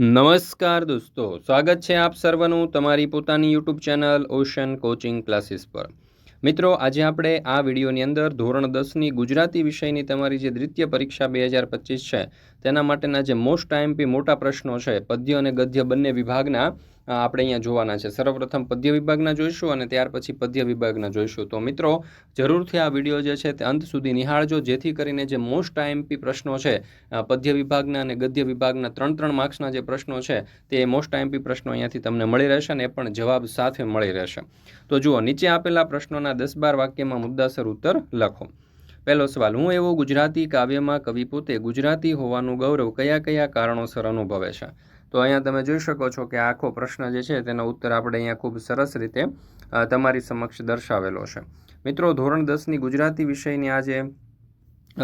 નમસ્કાર દોસ્તો, સ્વાગત છે આપ સર્વનું તમારી પોતાની YouTube channel ocean coaching classes પર। મિત્રો, આજે આપણે આ વિડીયોની અંદર ધોરણ 10ની ગુજરાતી વિષયની તમારી જે દ્વિતીય પરીક્ષા 2025 છે તેના માટેના જે મોસ્ટ આઈએમપી મોટા પ્રશ્નો છે પદ્ય અને ગદ્ય બંને વિભાગના આપણે અહીંયા જોવાના છે। સર્વપ્રથમ પદ્ય વિભાગના જોઈશું અને ત્યાર પછી પદ્ય વિભાગના જોઈશું। તો મિત્રો, જરૂરથી આ વિડીયો જે છે તે અંત સુધી નિહાળજો, જેથી કરીને જે મોસ્ટ આઈએમપી પ્રશ્નો છે પદ્ય વિભાગના અને ગદ્ય વિભાગના 3 માર્ક્સના જે પ્રશ્નો છે તે મોસ્ટ આઈએમપી પ્રશ્નો અહીંયાથી તમને મળી રહેશે અને એ પણ જવાબ સાથે મળી રહેશે। તો જુઓ, નીચે આપેલા પ્રશ્નોના 10-12 વાક્યમાં મુદ્દાસર ઉત્તર લખો। પહેલો સવાલ, હું એવો ગુજરાતી કાવ્યમાં કવિ પોતે ગુજરાતી હોવાનું ગૌરવ કયા કયા કારણોસર અનુભવે છે? તો અહીંયા તમે જોઈ શકો છો કે આખો પ્રશ્ન જે છે તેનો ઉત્તર આપણે અહીંયા ખૂબ સરસ રીતે તમારી સમક્ષ દર્શાવેલો છે। મિત્રો, ધોરણ 10ની ગુજરાતી વિષયની આ જે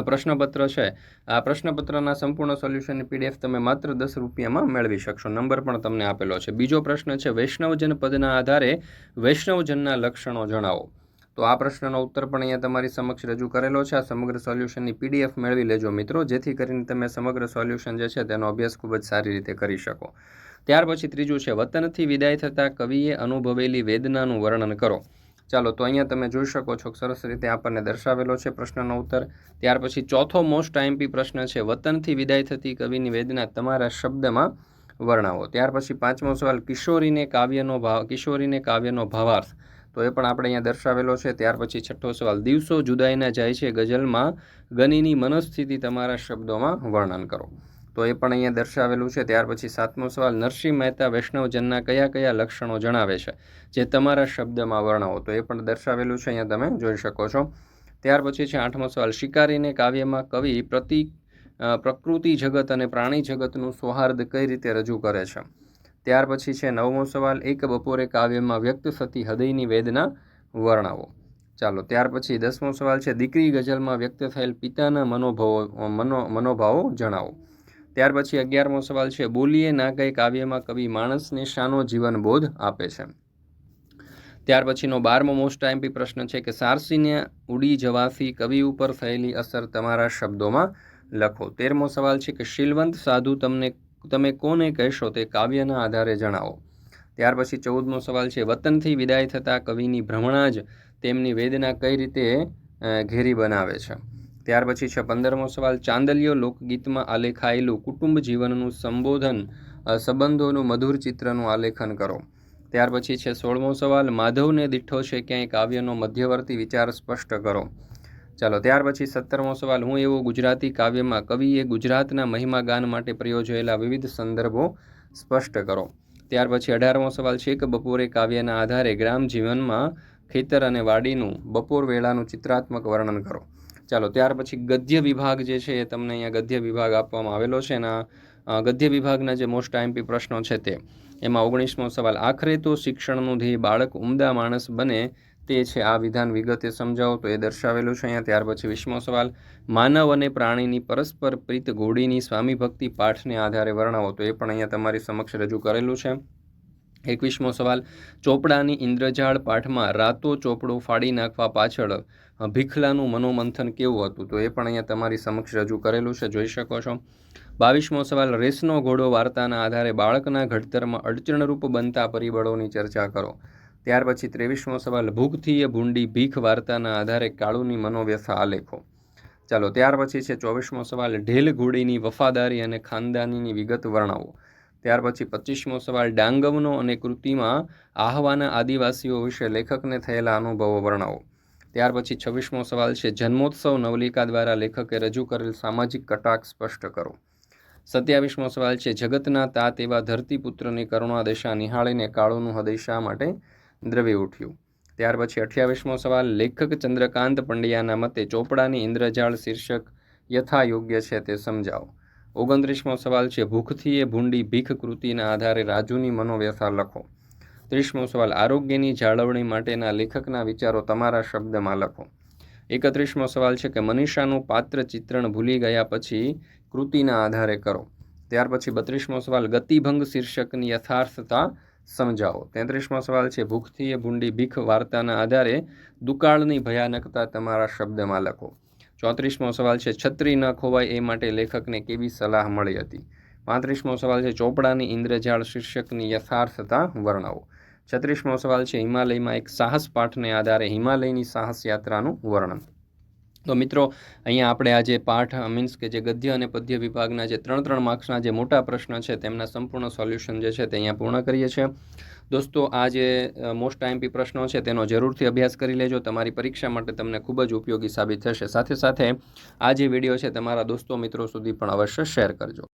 પ્રશ્નપત્ર છે, આ પ્રશ્નપત્રના સંપૂર્ણ સોલ્યુશનની પીડીએફ તમે માત્ર 10 રૂપિયામાં મેળવી શકશો। નંબર પણ તમને આપેલો છે। બીજો પ્રશ્ન છે, વૈષ્ણવજન પદના આધારે વૈષ્ણવજનના લક્ષણો જણાવો। તો આ પ્રશ્નનો ઉત્તર પણ અહીંયા તમારી સમક્ષ રજૂ કરેલો છે। આ સમગ્ર સોલ્યુશનની પીડીએફ મેળવી લેજો મિત્રો, જેથી કરીને તમે સમગ્ર સોલ્યુશન જે છે તેનો અભ્યાસ ખૂબ જ સારી રીતે કરી શકો। ત્યાર પછી ત્રીજું છે, વતનથી વિદાય થતાં કવિએ અનુભવેલી વેદનાનું વર્ણન કરો। ચાલો, તો અહીંયા તમે જોઈ શકો છો સરસ રીતે આપણને દર્શાવેલો છે પ્રશ્નનો ઉત્તર। ત્યાર પછી ચોથો મોસ્ટ આઈએમપી પ્રશ્ન છે, વતનથી વિદાય થતી કવિની વેદના તમારા શબ્દમાં વર્ણવો। ત્યાર પછી પાંચમો સવાલ, કિશોરીને કાવ્યનો ભાવાર્થ, તો એ પણ આપણે અહીંયા દર્શાવેલો છે। ત્યાર પછી છઠ્ઠો સવાલ, દિવસો જુદાઈના જાય છે ગઝલમાં ગનીની મનસ્થિતિ તમારા શબ્દોમાં વર્ણન કરો, તો એ પણ અહીંયા દર્શાવેલું છે। ત્યાર પછી સાતમો સવાલ, નરસિંહ મહેતા વૈષ્ણવજનના કયા કયા લક્ષણો જણાવે છે જે તમારા શબ્દમાં વર્ણવો, તો એ પણ દર્શાવેલું છે, અહીંયા તમે જોઈ શકો છો। ત્યાર પછી છે આઠમો સવાલ, શિકારીને કાવ્યમાં કવિ પ્રકૃતિ જગત અને પ્રાણી જગતનું સૌહાર્દ કઈ રીતે રજૂ કરે છે? ત્યાર પછી છે નવમો સવાલ, એક બપોરે કાવ્યમાં વ્યક્ત થતી હૃદયની વેદના વર્ણવો। ચાલો, ત્યાર પછી 10મો સવાલ છે, દીકરી ગઝલમાં વ્યક્ત થયેલ પિતાના મનોભાવો જણાવો। ત્યાર પછી 11મો સવાલ છે, બોલીએ ના ગઈ કાવ્યમાં કવિ માણસને શાનો જીવન બોધ આપે છે? ત્યાર પછીનો 12મો મોસ્ટ આઈએમપી પ્રશ્ન છે કે સારસીને ઉડી જવાથી કવિ ઉપર થયેલી અસર તમારા શબ્દોમાં લખો। 13મો સવાલ છે કે શીલવંત સાધુ તમે કોને કહેશો તે કાવ્યના આધારે જણાવો। ત્યાર પછી 14મો સવાલ છે, વતનથી વિદાય થતાં કવિની ભ્રમણા જ તેમની વેદના કઈ રીતે ઘેરી બનાવે છે? ત્યાર પછી છે 15મો સવાલ, ચાંદલિયો લોકગીતમાં આલેખાયેલું કુટુંબ જીવનનું સંબંધોનું મધુર ચિત્રનું આલેખન કરો। ત્યાર પછી છે 16મો સવાલ, માધવને દીઠો છે ક્યાંય કાવ્યનો મધ્યવર્તી વિચાર સ્પષ્ટ કરો। ચાલો, ત્યાર પછી 17મો સવાલ, હું એવો ગુજરાતી કાવ્યમાં કવિએ ગુજરાતના મહિમા ગાન માટે પ્રયોજેલા વિવિધ સંદર્ભો સ્પષ્ટ કરો। ત્યાર પછી 18મો સવાલ છે, એક બપોરે કાવ્યના આધારે ગ્રામ જીવનમાં ખેતર અને વાડીનું બપોર વેળાનું ચિત્રાત્મક વર્ણન કરો। ચાલો, ત્યાર પછી ગદ્ય વિભાગ જે છે એ તમને અહીંયા ગદ્ય વિભાગ આપવામાં આવેલો છે અને ગદ્ય વિભાગના જે મોસ્ટ આઈએમપી પ્રશ્નો છે તે એમાં 19મો સવાલ, આખરે તો શિક્ષણનું ધ્યેય બાળક ઉમદા માણસ બને તે છે, આ વિધાન વિગતે સમજાવો, તો એ દર્શાવેલું છે અહીંયા। ત્યાર પછી 20મો સવાલ, માનવ અને પ્રાણીની પરસ્પર પ્રીત ઘોડીની સ્વામી ભક્તિ પાઠને આધારે વર્ણવો, તો એ પણ અહીંયા તમારી સમક્ષ રજૂ કરેલું છે। 21મો સવાલ, ચોપડાની ઇન્દ્રજાળ પાઠમાં રાતો ચોપડો ફાડી નાખવા પાછળ ભીખલાનું મનોમંથન કેવું હતું, તો એ પણ અહીંયા તમારી સમક્ષ રજૂ કરેલું છે, જોઈ શકો છો। 22મો સવાલ, રેસનો ઘોડો વાર્તાના આધારે બાળકના ઘડતરમાં અડચણરૂપ બનતા પરિબળોની ચર્ચા કરો। ત્યાર પછી 23મો સવાલ, ભૂખથી એ ભૂંડી ભીખ વાર્તાના આધારે કાળુની મનોવ્યથા આલેખો। ચાલો, ત્યાર પછી છે 24મો સવાલ, ઢેલ ઘોડીની વફાદારી અને ખાનદાનીની વિગત વર્ણવો। ત્યાર પછી 25મો સવાલ, ડાંગવનો અને કૃતિમાં આહવાના આદિવાસીઓ વિશે લેખકને થયેલા અનુભવો વર્ણવો। ત્યાર પછી 26મો સવાલ છે, જન્મોત્સવ નવલિકા દ્વારા લેખકે રજૂ કરેલ સામાજિક કટાક્ષ સ્પષ્ટ કરો। 27મો સવાલ છે, જગતના તાત એવા ધરતીપુત્રની કરુણાદશા નિહાળીને કાળુનું હૃદય શા માટે દ્રવી ઉઠ્યું? ત્યાર પછી 28મો સવાલ, લેખક ચંદ્રકાંત પંડ્યાના મતે ચોપડાની ઇન્દ્રજાળ શીર્ષક યથા યોગ્ય છે તે સમજાવો। 29મો સવાલ છે, ભૂખથી એ ભૂંડી ભીખ કૃતિના આધારે રાજુની મનોવ્યથા લખો। 30મો સવાલ, આરોગ્યની જાળવણી માટેના લેખકના વિચારો તમારા શબ્દમાં લખો। 31મો સવાલ છે કે મનીષાનું પાત્ર ચિત્રણ ભૂલી ગયા પછી કૃતિના આધારે કરો। ત્યાર પછી 32મો સવાલ, ગતિભંગ શીર્ષકની યથાર્થતા સમજાવો। 33મો સવાલ છે, ભૂખથી એ ભૂંડી ભીખ વાર્તાના આધારે દુકાળની ભયાનકતા તમારા શબ્દમાં લખો। 34મો સવાલ છે, છત્રી ન ખોવાય એ માટે લેખકને કેવી સલાહ મળી હતી? 35મો સવાલ છે ચોપડાની ઇન્દ્રજાળ શીર્ષકની યથાર્થતા વર્ણવો. 36મો સવાલ છે હિમાલયમાં એક સાહસ પાઠને આધારે હિમાલયની સાહસ યાત્રાનું વર્ણન. તો મિત્રો અહીંયા આપણે આ જે પાઠ મીન્સ કે જે ગદ્ય અને પદ્ય વિભાગના જે 3 માર્ક્સના જે મોટા પ્રશ્ન છે તેમના સંપૂર્ણ સોલ્યુશન જે છે તે અહીંયા પૂર્ણ કરીએ છીએ. દોસ્તો આ જે મોસ્ટ આઈએમપી પ્રશ્નો છે તેનો જરૂરથી અભ્યાસ કરી લેજો. તમારી પરીક્ષા માટે તમને ખૂબ જ ઉપયોગી સાબિત થશે. સાથે સાથે આ જે વિડીયો છે તમારા દોસ્તો મિત્રો સુધી પણ અવશ્ય શેર કરજો.